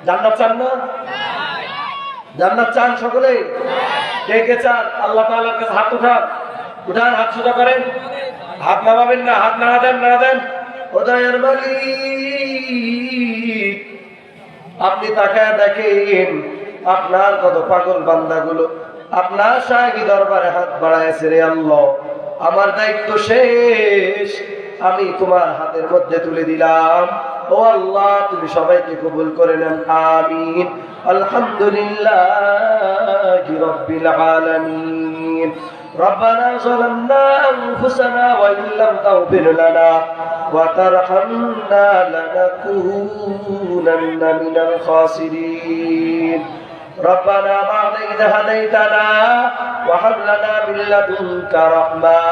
জান্নাত চান না? জান্নাত চান সকলে? কে কে চান? আল্লাহ তাআলার কাছে হাত উঠান, উঠান, হাত সোজা করেন, হাত নামাবেন না, হাত নাড়া দেন, নাড়া দেন। ও দয়ার মালিক, আপনি তাকায় দেখেন আপনার কত পাগল বান্দাগুলো আপনার শাহী দরবারে হাত বাড়াইছে। রে আল্লাহ, আমার দায়িত্ব শেষ, আমি তোমার হাতের মধ্যে তুলে দিলাম। ও আল্লাহ, তুমি সবাইকে কবুল করে নেন, আমিন। আলহামদুলিল্লাহি রাব্বিল আলামিন। ربنا ظلمنا أنفسنا وإن لم تغفر لنا وترحمنا لنكونن من الخاسرين. ربنا بعد إذ هديتنا وهب لنا من لدنك رحمة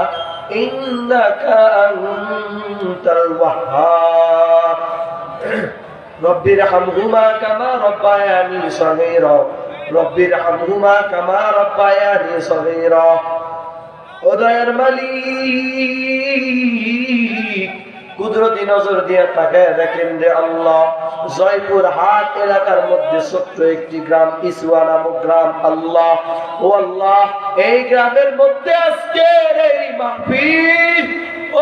إنك أنت الوهاب. رب ارحمهما كما ربياني صغيرا رب ارحمهما كما ربياني صغيرا. ও দয়ার মালিক, কুদরতি নজর দিয়ে তাকায় দেখেন রে আল্লাহ, জয়পুর হাট এলাকার মধ্যে ছোট্ট একটি গ্রাম, ইসুয়া নামক গ্রাম। আল্লাহ, ও আল্লাহ, এই গ্রামের মধ্যে আজকের এই মাহফিল,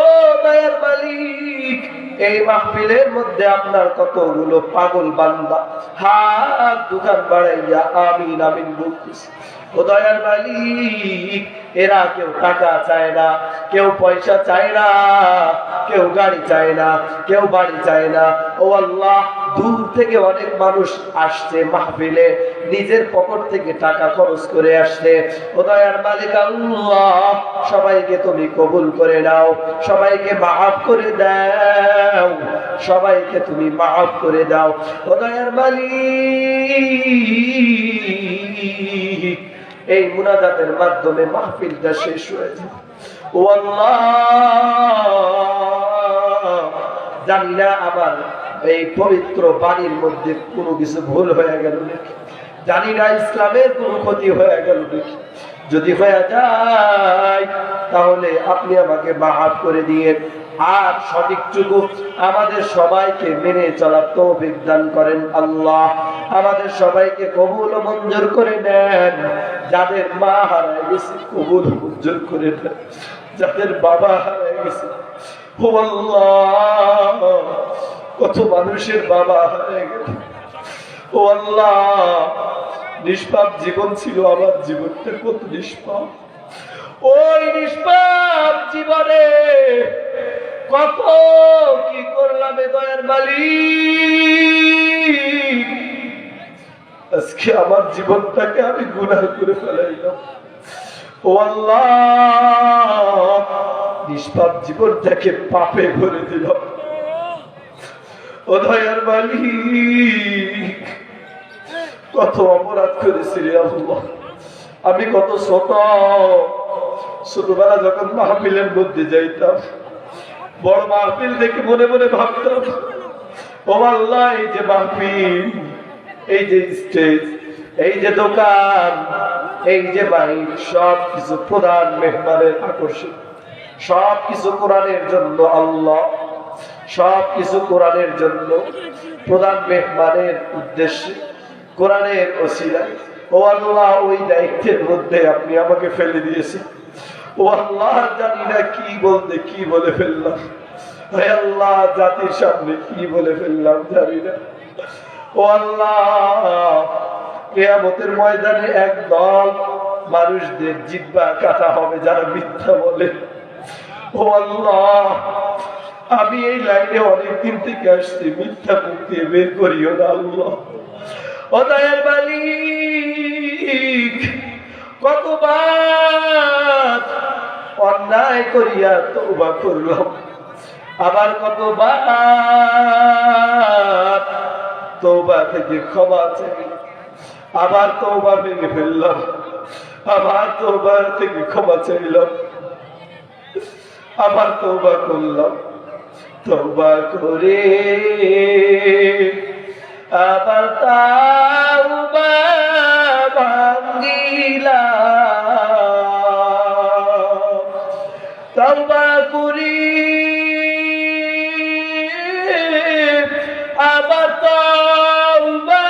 ও দয়ার মালিক, এই মাহফিলের মধ্যে আপনার কতগুলো পাগল বান্দা হাত দোকান বাড়াইয়া আমিন আমিন বলতেছে। ও দয়ার মালিক, এরা কেউ টাকা চায় না, কেউ পয়সা চায় না, কেউ গাড়ি চায় না, কেউ বাড়ি চায় না। ও আল্লাহ, দূর থেকে অনেক মানুষ আসছে মাহফিলে, নিজের পকেট থেকে টাকা খরচ করে আসছে। ও দয়ার মালিক আল্লাহ, সবাইকে তুমি কবুল করে নাও, সবাইকে মাফ করে দাও, সবাইকে তুমি মাফ করে দাও। ও দয়ার মালিক, এই মুনাজাতের মাধ্যমে মাহফিলটা শেষ হয়েছে। ও আল্লাহ, জানি না আমার এই পবিত্র বাড়ির মধ্যে কোনো কিছু ভুল হয়ে গেল নাকি, জানি না ইসলামের কোনো ক্ষতি হয়ে গেল নাকি। যদি হয়ে যায় তাহলে আপনি আমাকে মাফ করে দিয়ে আর সঠিকটুকু আমাদের সবাইকে মেনে চলার তৌফিক দান করেন। আল্লাহ, আমাদের সবাইকে কবুল ও মঞ্জুর করে নেন। যাদের মা হারায় গেছে কবুল ও মঞ্জুর করে নেন, যাদের বাবা হারায় গেছে, ও আল্লাহ, কত মানুষের বাবা হারায় গেল। ও আল্লাহ, নিষ্পাপ জীবন ছিল, আমার জীবনটা কত নিষ্পাপ। ওই নিষ্পাপ জীবনে কত কি করলাম দয়ার মালিক, আজকে আমার জীবনটাকে আমি গুনাহ করে ফেলাইলাম। ও আল্লাহ, নিষ্পাপ জীবনটাকে পাপে ভরে দিলাম। ও দয়ার মালিক, কত অপরাধ করেছি রে আল্লাহ। আমি কত ছোটবেলা যখন মাহফিলের মধ্যে যাইতাম, বড় মাহফিল দেখে মনে মনে ভাবতাম, ও আল্লাহ, এই যে মাহফিল, এই যে স্টেজ, এই যে দোকান, এই যে মাইক, সব কিছু প্রধান মেহমানের আকর্ষণ, সব কিছু কোরআনের জন্য। আল্লাহ, সব কিছু কোরআনের জন্য, প্রধান মেহমানের উদ্দেশ্যে, কোরআনের ওসিলায়। ও আল্লাহ, ওই দায়িত্বের মধ্যে আপনি আমাকে ফেলে দিয়েছেন। ও আল্লাহ, জানি না কি বলতে কি বলে ফেললাম। হে আল্লাহ, জাতির সামনে কি বলে ফেললাম জানি না। ও আল্লাহ, কিয়ামতের ময়দানে একদল মানুষদের জিহ্বা কাটা হবে যারা মিথ্যা বলে। ও আল্লাহ, আমি এই লাইনে অনেকদিন থেকে আসছি, মিথ্যা মুখ দিয়ে বের করিও না আল্লাহ। ও দয়ার মালিক, কতবার অন্যায় করিয়া তওবা করলাম, আবার কতবার তওবা থেকে ক্ষমা চাই, আবার তওবা ভেঙে ফেললাম, আবার তওবা থেকে ক্ষমা চাইলাম, আবার তওবা করলাম। তওবা করে আবার তাওবা ভাঙিলাম, তওবা করি আবার তওবা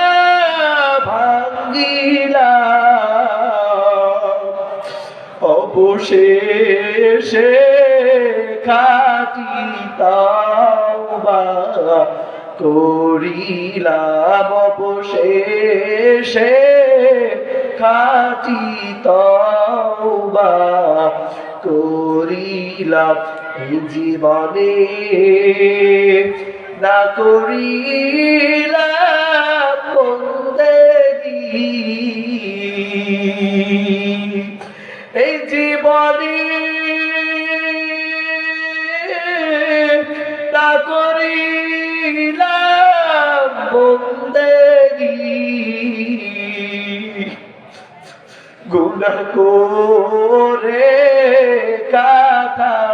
অবশেষে খাঁটি তাওবা করিলাম, অবশেষে খাঁটি তাওবা করিলাম। এই জীবনে না করিলাম বন্দেগী, এই জীবনে না করিলাম বন্দেগী, গুনাহ করে কাটাইলাম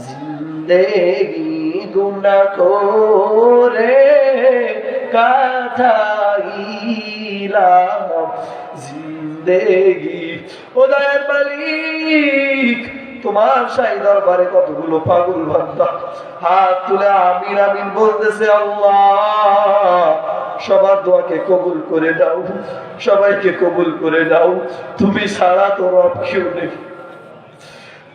জিন্দেগি, গুনাহ করে কাটাইলাম জিন্দেগি। ও দয়ার মালিক, তোমার শাহী দরবারে কতগুলো পাগল বান্দা হাত তুলে আমিন আমিন বলতেছে। আল্লাহ, সবার দোয়াকে কবুল করে দাও, সবাইকে কবুল করে দাও। তুমি ছাড়া তো রব কেউ নেই।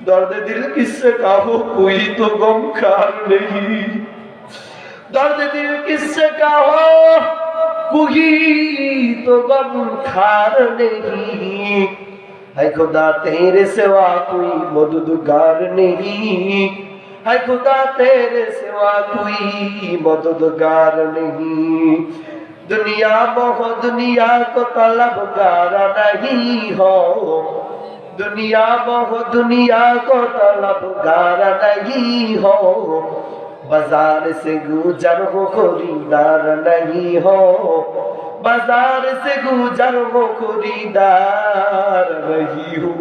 दर्द दिल किससे कहो कोई तो गमखार नहीं, दर्द दिल किससे कहो कोई तो गमखार नहीं, है खुदा तेरे सिवा कोई मददगार नहीं, है खुदा तेरे सिवा कोई मददगार नहीं। दुनिया मोह दुनिया को तलबगार नहीं हो, दुनिया मोह दुनिया को तलबगार नहीं हो, बाजार से गुजर हो खरीदार नहीं हो, बाजार से गुजर हो खरीदार नहीं हो।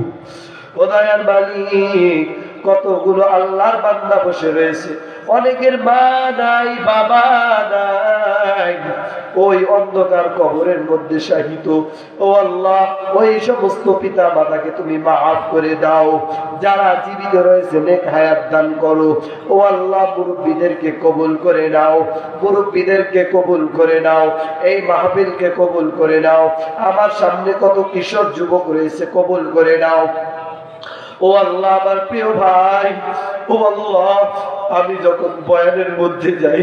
ও দয়ার মালিক, কতগুলো আল্লাহর বান্দা বসে রয়েছে, অনেকের মা নাই বাবা নাই, ওই অন্ধকার কবরের মধ্যে শাহিত। ও আল্লাহ, ওই সমস্ত পিতা মাতাকে তুমি মাফ করে দাও, যারা জীবিত রয়েছে নেক হায়াত দান করো। ও আল্লাহ, মুরব্বীদেরকে কবুল করে নাও, মুরব্বীদেরকে কবুল করে নাও, এই মাহফিলকে কবুল করে নাও। আমার সামনে কত কিশোর যুবক রয়েছে, কবুল করে নাও। ও আল্লাহ, আমার প্রিয় ভাই, ও আল্লাহ, আমি যখন বয়ানের মধ্যে যাই,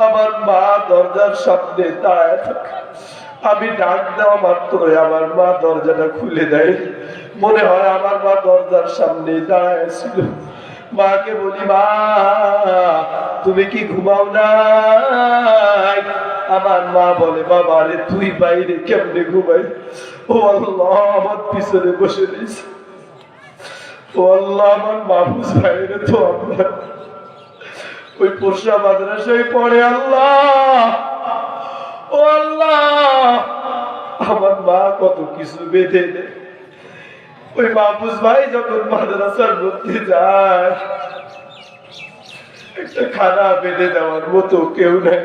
আমার মা দরজার সামনে দাঁড়ায় থাকে, আমি ডাক দেওয়া মাত্রই আমার মা দরজাটা খুলে দেয়। মনে হয় আমার মা দরজার সামনে দাঁড়ায় ছিল। মাকে বলি, মা তুমি কি ঘুমাও নাই? আমার মা বলে, বাবা রে তুই বাইরে কেমনে ঘুমাই? ও আল্লাহ, আমার পিছনে বসে রয়েছে। ও আল্লাহ, আমার মাহফুজ ভাইরে তো আমরা ওই পোষা মাদ্রাসায় পড়ে। আল্লাহ, ও আল্লাহ, আমার মা কত কিছু বেঁধে দেয়। ওই মাহফুজ ভাই যখন মাদ্রাসার মধ্যে যায়, একটা খানা বেঁধে দেওয়ার মতো কেউ নাই।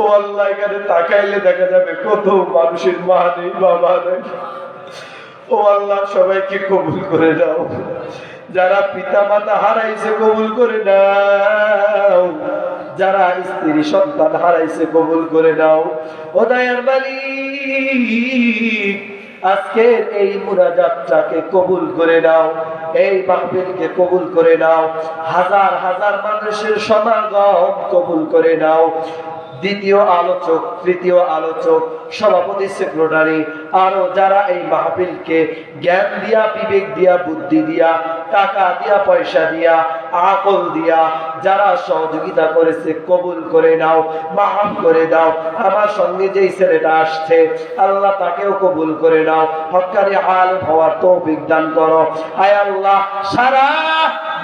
ও আল্লাহ, এখানে তাকাইলে দেখা যাবে কত মানুষের মা নেই, বাবা নেই। ও আল্লাহ, সবাইকে কবুল করে দাও, যারা পিতা মাতা হারাইছে কবুল করে নাও, যারা স্ত্রী সন্তান হারাইছে কবুল করে নাও। ও দয়ার মালিক, আজকের এই মুনাজাতটাকে কবুল করে নাও, এই মাহফিলকে কবুল করে নাও, হাজার হাজার মানুষের সমাগম কবুল করে নাও। দ্বিতীয় আলোচক, তৃতীয় আলোচক, সভাপতি, সেক্রেটারি, আরো যারা এই মাহফিলকে জ্ঞান দিয়া, বিবেক দিয়া, বুদ্ধি দিয়া, টাকা দিয়া, পয়সা দিয়া, আকল দিয়া যারা সহযোগিতা করেছে কবুল করে নাও, মাফ করে দাও। আমার সঙ্গে যেই ছেলেটা আসছে, আল্লাহ তাকেও কবুল করে নাও, হক্কানি আলেম হওয়ার তৌফিক দান করো। আয় আল্লাহ, সারা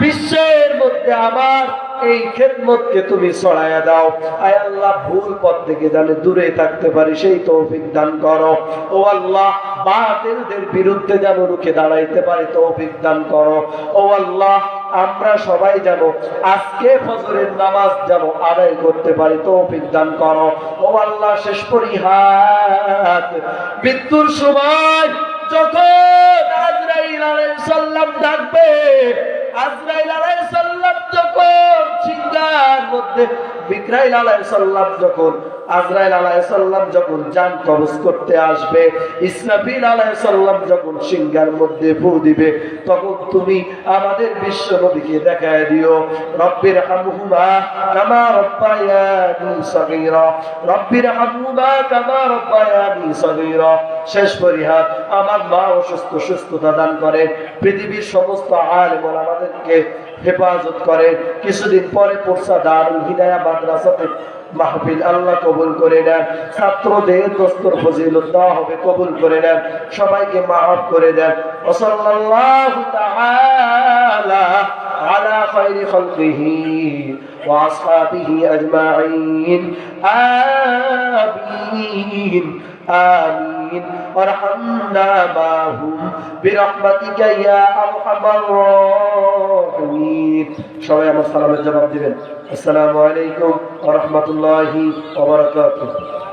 বিশ্বের মধ্যে আমার এই খেদমতকে তুমি ছড়াইয়া দাও। আয় আল্লাহ, ভুল পথ থেকে জানে দূরে থাকতে পারি সেই তৌফিক দান করো। ও আল্লাহ, বাতিলদের বিরুদ্ধে যেন রুখে দাঁড়াইতে পারি তৌফিক দান করো। ও আল্লাহ, আমরা সবাই যেন আজকে ফজরের নামাজ যেন আদায় করতে পারি তৌফিক দান করো। ও আল্লাহ, শেষ পরিহাত মৃত্যুর সময় যখন আজরাইল আলাইহিস সালাম ডাকবে, আজরাইল আলাইহিস সালাম যখন সিংহার মধ্যে মিকরাইল আলাইহিস সালাম যখন আজরাইল আলাইহিস সালাম যখন জান কবজ করতে আসবে, ইসরাফিল আলাইহিস সালাম যখন সিংহার মধ্যে ফু দিবে, তখন তুমি আমাদের বিশ্ব নবীকে দেখায় দিও রব্বির হামহুমা কামা রব্বায়ানি সগীরা, রব্বির হামহুমা কামা রব্বায়ানি সগীরা। শেষ পরিহার, আমার মা অসুস্থ, সুস্থতা দান করে, পৃথিবীর সমস্ত আলেম আমাদেরকে হেফাজত করে। কিছুদিন পরে পোরসা দারুল হিদায়াহ মাদ্রাসাতে মাহফিল আল্লাহ কবুল করে নেন, ছাত্রদের দস্তর ফজিলত দেওয়া হবে, কবুল করে নেন, সবাইকে মাফ করে দেন। ওয়াসাল্লাল্লাহু তাআলা আলা খায়রি খালকিহি ওয়া আসহাবিহি আজমাইন। আমিন آمين وارحمنا معهم برحمتك يا أرحم الراحمين। সবাই আমার সালামের জবাব দিবেন। আসসালামু আলাইকুম ওয়া রাহমাতুল্লাহি ওয়া বারাকাতুহু।